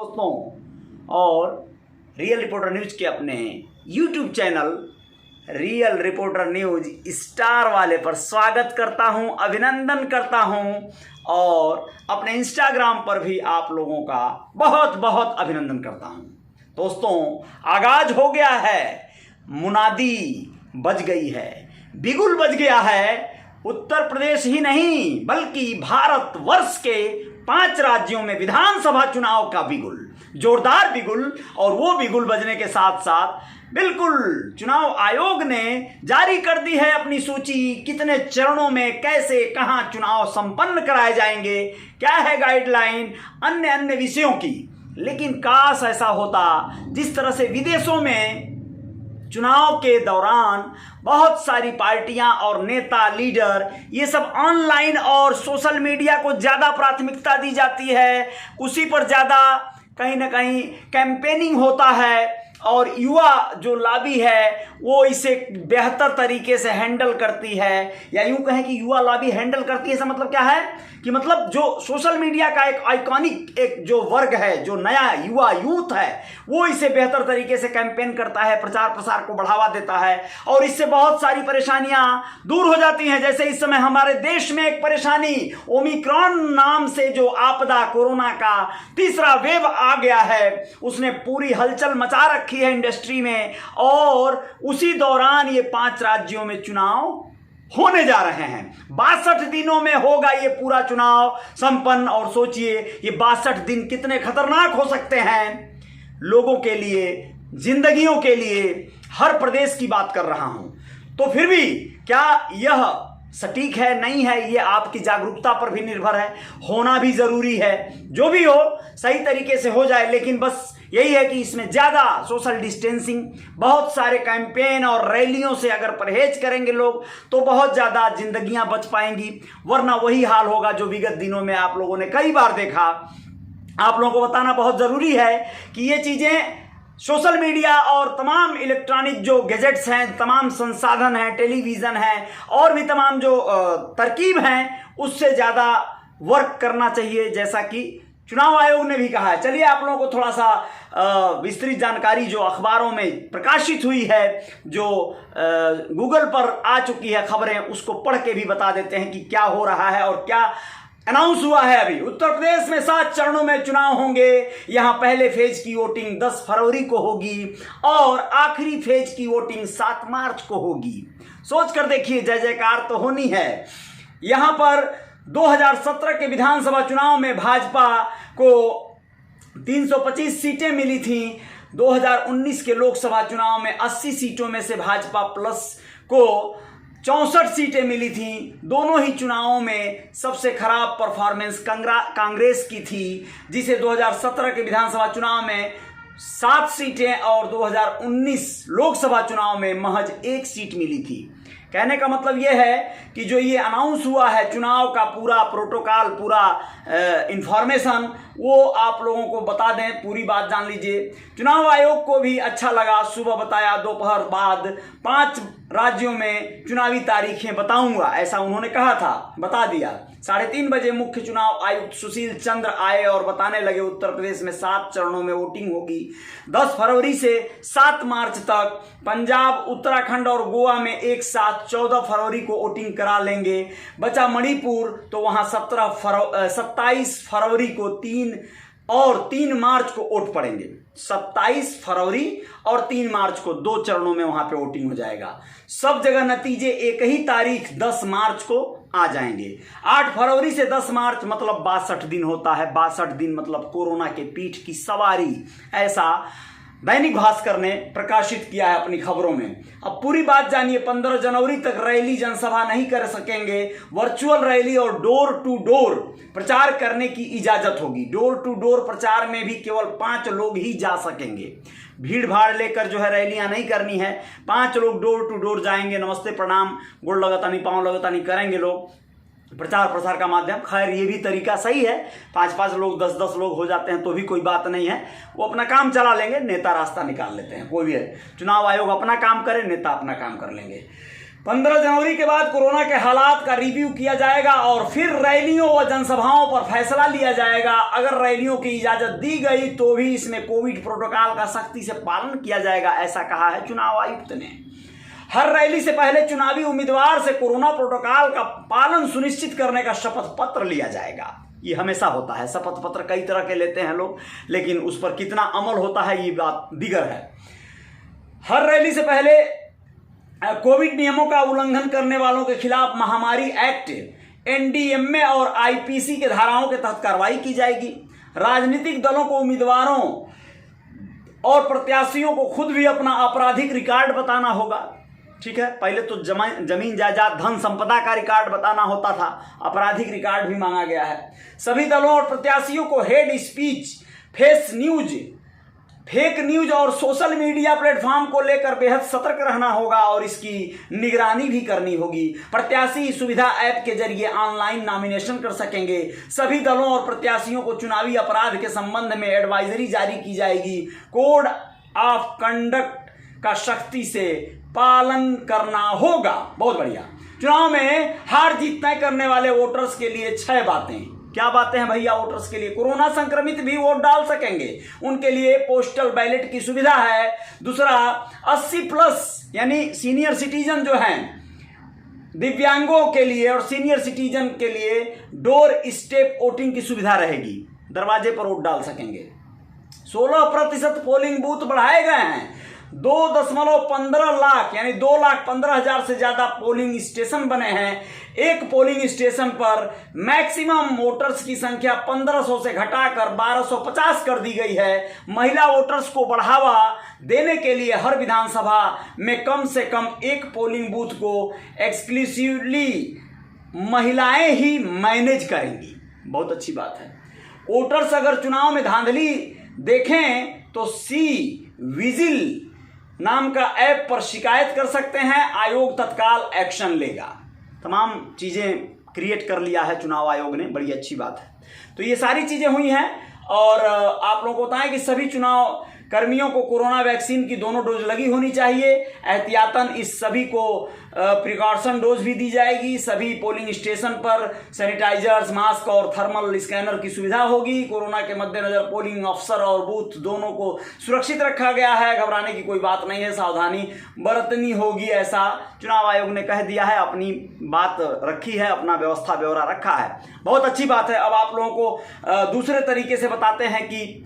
दोस्तों, और real reporter news के अपने YouTube channel real reporter news star वाले पर स्वागत करता हूं, अभिनंदन करता हूं और अपने इंस्टाग्राम पर भी आप लोगों का बहुत बहुत अभिनंदन करता हूं। दोस्तों, आगाज हो गया है, मुनादी बज गई है, बिगुल बज गया है। उत्तर प्रदेश ही नहीं बल्कि भारत वर्ष के 5 राज्यों में विधानसभा चुनाव का बिगुल, जोरदार बिगुल। और वो बिगुल बजने के साथ साथ बिल्कुल चुनाव आयोग ने जारी कर दी है अपनी सूची, कितने चरणों में कैसे कहां चुनाव संपन्न कराए जाएंगे, क्या है गाइडलाइन, अन्य विषयों की। लेकिन काश ऐसा होता जिस तरह से विदेशों में चुनाव के दौरान बहुत सारी पार्टियां और नेता लीडर ये सब ऑनलाइन और सोशल मीडिया को ज़्यादा प्राथमिकता दी जाती है, उसी पर ज़्यादा कहीं ना कहीं कैंपेनिंग होता है और युवा जो लॉबी है वो इसे बेहतर तरीके से हैंडल करती है, या यूं कहें कि युवा लॉबी हैंडल करती है। इसका मतलब क्या है कि मतलब जो सोशल मीडिया का एक आइकॉनिक एक जो वर्ग है, जो नया युवा यूथ है, वो इसे बेहतर तरीके से कैंपेन करता है, प्रचार प्रसार को बढ़ावा देता है और इससे बहुत सारी परेशानियां दूर हो जाती हैं। जैसे इस समय हमारे देश में एक परेशानी ओमिक्रॉन नाम से जो आपदा, कोरोना का तीसरा वेव आ गया है, उसने पूरी हलचल मचा रखी है इंडस्ट्री में। और उसी दौरान ये 5 राज्यों में चुनाव होने जा रहे हैं। 62 दिनों में होगा ये पूरा चुनाव संपन्न। और सोचिए ये 62 दिन कितने खतरनाक हो सकते हैं लोगों के लिए, जिंदगियों के लिए। हर प्रदेश की बात कर रहा हूं, तो फिर भी क्या यह सटीक है, नहीं है, ये आपकी जागरूकता पर भी निर्भर है। होना भी जरूरी है, जो भी हो सही तरीके से हो जाए। लेकिन बस यही है कि इसमें ज़्यादा सोशल डिस्टेंसिंग, बहुत सारे कैंपेन और रैलियों से अगर परहेज करेंगे लोग तो बहुत ज़्यादा जिंदगियां बच पाएंगी। वरना वही हाल होगा जो विगत दिनों में आप लोगों ने कई बार देखा। आप लोगों को बताना बहुत ज़रूरी है कि ये चीज़ें सोशल मीडिया और तमाम इलेक्ट्रॉनिक जो गैजेट्स हैं, तमाम संसाधन हैं, टेलीविज़न है और भी तमाम जो तरकीब हैं, उससे ज़्यादा वर्क करना चाहिए, जैसा कि चुनाव आयोग ने भी कहा है। चलिए आप लोगों को थोड़ा सा विस्तृत जानकारी जो अखबारों में प्रकाशित हुई है, जो गूगल पर आ चुकी है खबरें, उसको पढ़ के भी बता देते हैं कि क्या हो रहा है और क्या अनाउंस हुआ है। अभी उत्तर प्रदेश में 7 चरणों में चुनाव होंगे। यहां पहले फेज की वोटिंग 10 फरवरी को होगी और आखिरी फेज की वोटिंग 7 मार्च को होगी। सोच कर देखिए, जय जयकार तो होनी है। यहां पर 2017 के विधानसभा चुनाव में भाजपा को 325 सीटें मिली थी। 2019 के लोकसभा चुनाव में 80 सीटों में से भाजपा प्लस को 64 सीटें मिली थी। दोनों ही चुनावों में सबसे खराब परफॉर्मेंस कांग्रेस की थी, जिसे 2017 के विधानसभा चुनाव में 7 सीटें और 2019 लोकसभा चुनाव में महज 1 सीट मिली थी। कहने का मतलब यह है कि जो ये अनाउंस हुआ है चुनाव का पूरा प्रोटोकॉल, पूरा इंफॉर्मेशन, वो आप लोगों को बता दें, पूरी बात जान लीजिए। चुनाव आयोग को भी अच्छा लगा, सुबह बताया, दोपहर बाद 5 राज्यों में चुनावी तारीखें बताऊंगा, ऐसा उन्होंने कहा था, बता दिया। 3:30 बजे मुख्य चुनाव आयुक्त सुशील चंद्र आए और बताने लगे उत्तर प्रदेश में 7 चरणों में वोटिंग होगी। 10 फरवरी से 7 मार्च तक पंजाब, उत्तराखंड और गोवा में एक साथ 14 फरवरी को वोटिंग करा लेंगे। बचा मणिपुर, तो वहां 27 फरवरी को 3 मार्च को वोट पड़ेंगे। 27 फरवरी और 3 मार्च को 2 चरणों में वहां पे वोटिंग हो जाएगा। सब जगह नतीजे एक ही तारीख 10 मार्च को आ जाएंगे। 8 फरवरी से 10 मार्च मतलब 62 दिन होता है। 62 दिन मतलब कोरोना के पीठ की सवारी, ऐसा दैनिक भास्कर ने प्रकाशित किया है अपनी खबरों में। अब पूरी बात जानिए। 15 जनवरी तक रैली जनसभा नहीं कर सकेंगे। वर्चुअल रैली और डोर टू डोर प्रचार करने की इजाजत होगी। डोर टू डोर प्रचार में भी केवल 5 लोग ही जा सकेंगे। भीड़ भाड़ लेकर जो है रैलियां नहीं करनी है। 5 लोग डोर टू डोर जाएंगे, नमस्ते प्रणाम, गोड़ लगातानी, पाँव लगातानी करेंगे लोग, प्रचार प्रसार का माध्यम। खैर ये भी तरीका सही है, 5-5 लोग 10-10 लोग हो जाते हैं तो भी कोई बात नहीं है, वो अपना काम चला लेंगे, नेता रास्ता निकाल लेते हैं। कोई भी है, चुनाव आयोग अपना काम करे, नेता अपना काम कर लेंगे। 15 जनवरी के बाद कोरोना के हालात का रिव्यू किया जाएगा और फिर रैलियों व जनसभाओं पर फैसला लिया जाएगा। अगर रैलियों की इजाजत दी गई तो भी इसमें कोविड प्रोटोकॉल का सख्ती से पालन किया जाएगा, ऐसा कहा है चुनाव आयुक्त ने। हर रैली से पहले चुनावी उम्मीदवार से कोरोना प्रोटोकॉल का पालन सुनिश्चित करने का शपथ पत्र लिया जाएगा। ये हमेशा होता है, शपथ पत्र कई तरह के लेते हैं लोग, लेकिन उस पर कितना अमल होता है ये बात दिगर है। हर रैली से पहले कोविड नियमों का उल्लंघन करने वालों के खिलाफ महामारी एक्ट, एनडीएमए और आईपीसी के धाराओं के तहत कार्रवाई की जाएगी। राजनीतिक दलों को उम्मीदवारों और प्रत्याशियों को खुद भी अपना आपराधिक रिकॉर्ड बताना होगा। ठीक है, पहले तो जमीन जायदाद धन संपदा का रिकॉर्ड बताना होता था, आपराधिक रिकॉर्ड भी मांगा गया है। सभी दलों और प्रत्याशियों को हेड स्पीच, फेक न्यूज और सोशल मीडिया प्लेटफॉर्म को लेकर बेहद सतर्क रहना होगा और इसकी निगरानी भी करनी होगी। प्रत्याशी सुविधा ऐप के जरिए ऑनलाइन नॉमिनेशन कर सकेंगे। सभी दलों और प्रत्याशियों को चुनावी अपराध के संबंध में एडवाइजरी जारी की जाएगी। कोड ऑफ कंडक्ट का सख्ती से पालन करना होगा। बहुत बढ़िया। चुनाव में हार जीत तय करने वाले वोटर्स के लिए 6 बातें। क्या बातें हैं भैया वोटर्स के लिए? कोरोना संक्रमित भी वोट डाल सकेंगे, उनके लिए पोस्टल बैलेट की सुविधा है। दूसरा, 80+ यानी सीनियर सिटीजन जो हैं, दिव्यांगों के लिए और सीनियर सिटीजन के लिए डोर स्टेप वोटिंग की सुविधा रहेगी, दरवाजे पर वोट डाल सकेंगे। 16% पोलिंग बूथ बढ़ाए गए हैं। 2.15 लाख यानी 2,15,000 से ज्यादा पोलिंग स्टेशन बने हैं। एक पोलिंग स्टेशन पर मैक्सिमम वोटर्स की संख्या 1500 से घटाकर 1250 कर दी गई है। महिला वोटर्स को बढ़ावा देने के लिए हर विधानसभा में कम से कम एक पोलिंग बूथ को एक्सक्लूसिवली महिलाएं ही मैनेज करेंगी। बहुत अच्छी बात है। वोटर्स अगर चुनाव में धांधली देखें तो विजिल नाम का ऐप पर शिकायत कर सकते हैं, आयोग तत्काल एक्शन लेगा। तमाम चीज़ें क्रिएट कर लिया है चुनाव आयोग ने, बड़ी अच्छी बात है। तो ये सारी चीज़ें हुई हैं और आप लोगों को बताएं कि सभी चुनाव कर्मियों को कोरोना वैक्सीन की दोनों डोज लगी होनी चाहिए। एहतियातन इस सभी को प्रिकॉशन डोज भी दी जाएगी। सभी पोलिंग स्टेशन पर सैनिटाइजर्स, मास्क और थर्मल स्कैनर की सुविधा होगी। कोरोना के मद्देनजर पोलिंग अफसर और बूथ दोनों को सुरक्षित रखा गया है। घबराने की कोई बात नहीं है, सावधानी बरतनी होगी, ऐसा चुनाव आयोग ने कह दिया है। अपनी बात रखी है, अपना व्यवस्था ब्यौरा रखा है। बहुत अच्छी बात है। अब आप लोगों को दूसरे तरीके से बताते हैं कि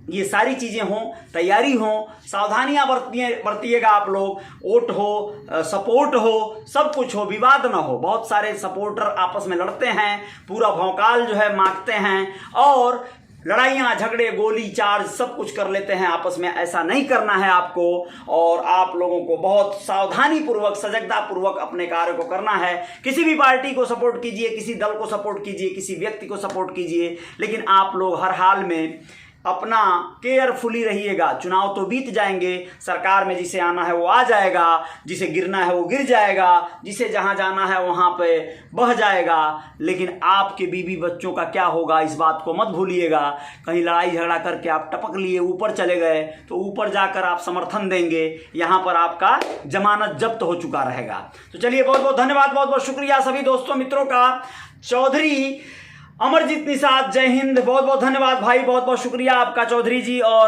ये सारी चीज़ें हों, तैयारी हो, सावधानियां बरतिएगा आप लोग। वोट हो, सपोर्ट हो, सब कुछ हो, विवाद ना हो। बहुत सारे सपोर्टर आपस में लड़ते हैं, पूरा भौकाल जो है मांगते हैं और लड़ाइयाँ, झगड़े, गोली चार्ज सब कुछ कर लेते हैं आपस में। ऐसा नहीं करना है आपको और आप लोगों को बहुत सावधानी पूर्वक, सजगता पूर्वक अपने कार्य को करना है। किसी भी पार्टी को सपोर्ट कीजिए, किसी दल को सपोर्ट कीजिए, किसी व्यक्ति को सपोर्ट कीजिए, लेकिन आप लोग हर हाल में अपना केयरफुली रहिएगा। चुनाव तो बीत जाएंगे, सरकार में जिसे आना है वो आ जाएगा, जिसे गिरना है वो गिर जाएगा, जिसे जहां जाना है वहां पे बह जाएगा, लेकिन आपके बीवी बच्चों का क्या होगा इस बात को मत भूलिएगा। कहीं लड़ाई झगड़ा करके आप टपक लिए ऊपर चले गए तो ऊपर जाकर आप समर्थन देंगे, यहाँ पर आपका जमानत जब्त हो चुका रहेगा। तो चलिए, बहुत बहुत धन्यवाद, बहुत बहुत शुक्रिया सभी दोस्तों मित्रों का। चौधरी अमरजीत निषाद, जय हिंद। बहुत बहुत धन्यवाद भाई, बहुत बहुत शुक्रिया आपका चौधरी जी। और